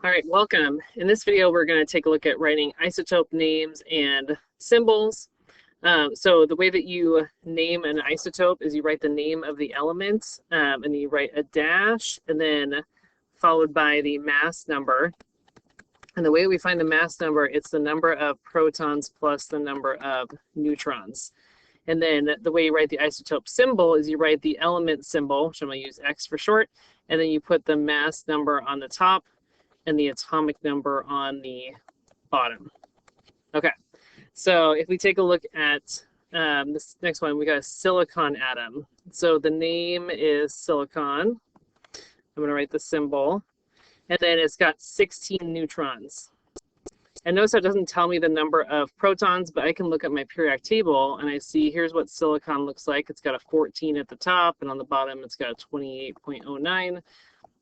All right, welcome. In this video, we're going to take a look at writing isotope names and symbols. So the way that you name an isotope is you write the name of the element, and you write a dash, and then followed by the mass number. And the way we find the mass number, it's the number of protons plus the number of neutrons. And then the way you write the isotope symbol is you write the element symbol, which I'm going to use X for short, and then you put the mass number on the top and the atomic number on the bottom. Okay, so if we take a look at this next one, we got a silicon atom. So the name is silicon. I'm going to write the symbol, and then it's got 16 neutrons. And notice that doesn't tell me the number of protons, but I can look at my periodic table and I see here's what silicon looks like. It's got a 14 at the top, and on the bottom it's got a 28.09.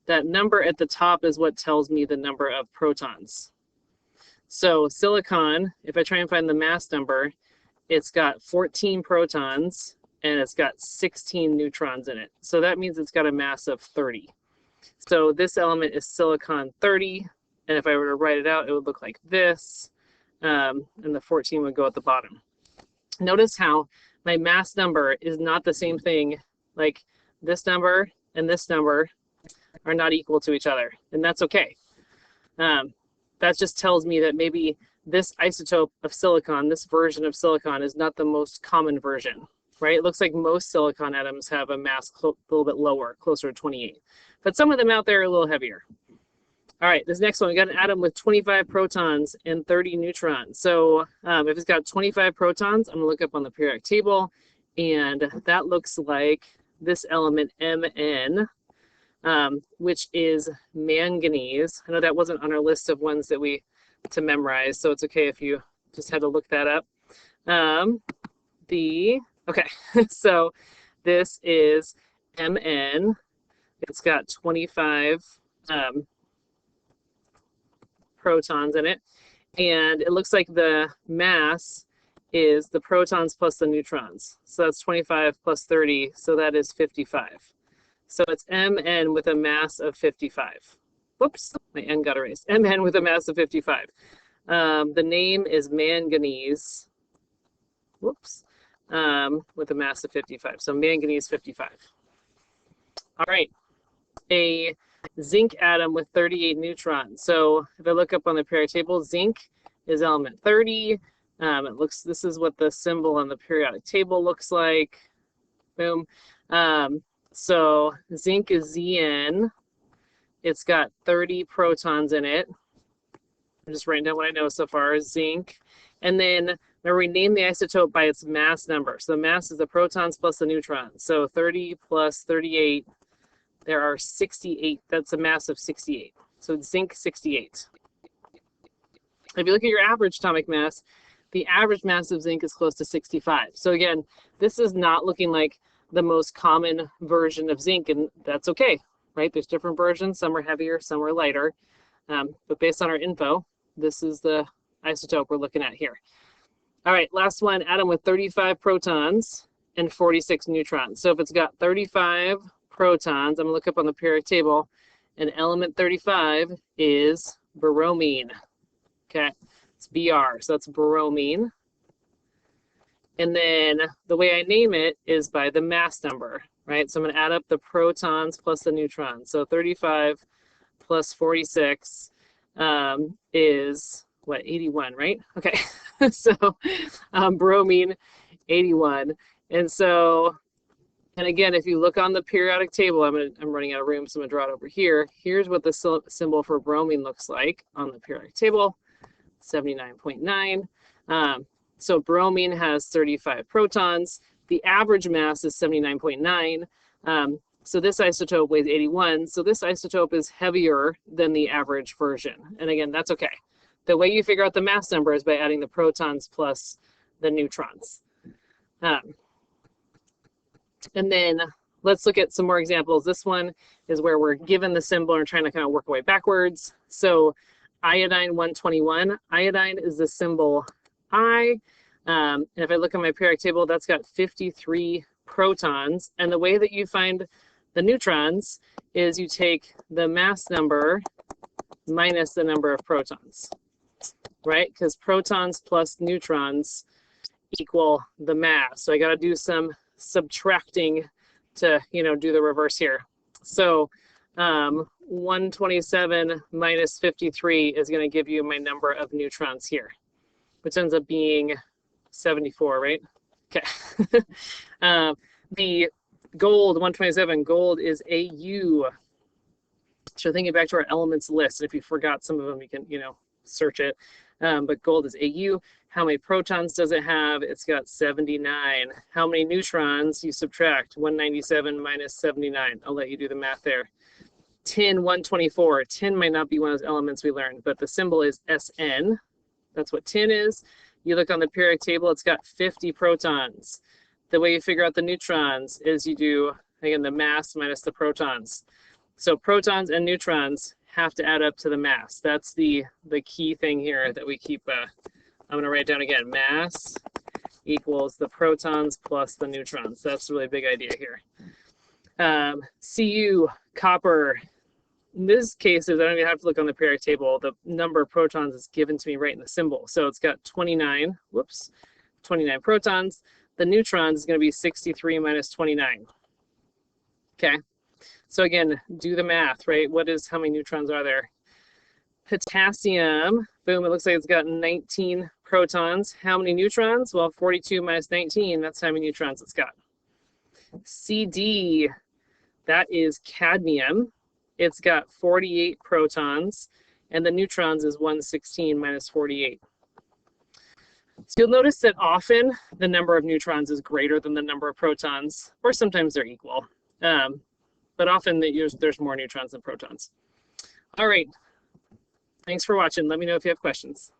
That number at the top is what tells me the number of protons. So silicon, if I try and find the mass number, it's got 14 protons and it's got 16 neutrons in it. So that means it's got a mass of 30. So this element is silicon 30. And if I were to write it out, it would look like this. And the 14 would go at the bottom. Notice how my mass number is not the same thing. Like this number and this number are not equal to each other, and that's okay. That just tells me that maybe this isotope of silicon, this version of silicon, is not the most common version, right? It looks like most silicon atoms have a mass a little bit lower, closer to 28, but some of them out there are a little heavier. All right, this next one, we got an atom with 25 protons and 30 neutrons. So if it's got 25 protons, I'm gonna look up on the periodic table, and that looks like this element Mn, which is manganese. I know that wasn't on our list of ones that to memorize, so it's okay if you just had to look that up. Okay, so this is Mn. It's got 25 protons in it, and it looks like the mass is the protons plus the neutrons. So that's 25 plus 30, so that is 55. So it's Mn with a mass of 55. Whoops, my N got erased. Mn with a mass of 55. The name is manganese. Whoops, with a mass of 55. So manganese 55. All right, a zinc atom with 38 neutrons. So if I look up on the periodic table, zinc is element 30. This is what the symbol on the periodic table looks like. Boom. So zinc is Zn. It's got 30 protons in it. I'm just writing down what I know so far. Zinc. And then we name the isotope by its mass number. So the mass is the protons plus the neutrons. So 30 plus 38, there are 68. That's a mass of 68. So zinc 68. If you look at your average atomic mass, the average mass of zinc is close to 65. So again, this is not looking like the most common version of zinc, and that's okay, right? There's different versions. Some are heavier, some are lighter. But based on our info, this is the isotope we're looking at here. All right, last one, atom with 35 protons and 46 neutrons. So if it's got 35 protons, I'm gonna look up on the periodic table, and element 35 is bromine. Okay, it's Br, so that's bromine. And then the way I name it is by the mass number, right? So I'm going to add up the protons plus the neutrons. So 35 plus 46 is, what, 81, right? Okay, so bromine, 81. And so, and again, if you look on the periodic table, I'm running out of room, so I'm going to draw it over here. Here's what the symbol for bromine looks like on the periodic table, 79.9. So bromine has 35 protons. The average mass is 79.9. So this isotope weighs 81. So this isotope is heavier than the average version. And again, that's okay. The way you figure out the mass number is by adding the protons plus the neutrons. And then let's look at some more examples. This one is where we're given the symbol and trying to kind of work our way backwards. So iodine 121, iodine is the symbol I. And if I look at my periodic table, that's got 53 protons. And the way that you find the neutrons is you take the mass number minus the number of protons, right? Because protons plus neutrons equal the mass. So I got to do some subtracting to, do the reverse here. So 127 minus 53 is going to give you my number of neutrons here, which ends up being 74, right? Okay. The gold, 127, gold is AU. So thinking back to our elements list, if you forgot some of them, you can, search it. But gold is AU. How many protons does it have? It's got 79. How many neutrons? You subtract 197 minus 79. I'll let you do the math there. Tin, 124. Tin might not be one of those elements we learned, but the symbol is SN. That's what tin is. You look on the periodic table, it's got 50 protons. The way you figure out the neutrons is you do, again, the mass minus the protons. So protons and neutrons have to add up to the mass. That's the key thing here that we keep, I'm going to write down again. Mass equals the protons plus the neutrons. That's a really big idea here. Cu, copper. In this case, I don't even have to look on the periodic table. The number of protons is given to me right in the symbol. So it's got 29 protons. The neutrons is going to be 63 minus 29. Okay. So again, do the math, right? How many neutrons are there? Potassium, boom, it looks like it's got 19 protons. How many neutrons? Well, 42 minus 19, that's how many neutrons it's got. Cd, that is cadmium. It's got 48 protons, and the neutrons is 116 minus 48. So you'll notice that often the number of neutrons is greater than the number of protons, or sometimes they're equal. But often there's more neutrons than protons. All right. Thanks for watching. Let me know if you have questions.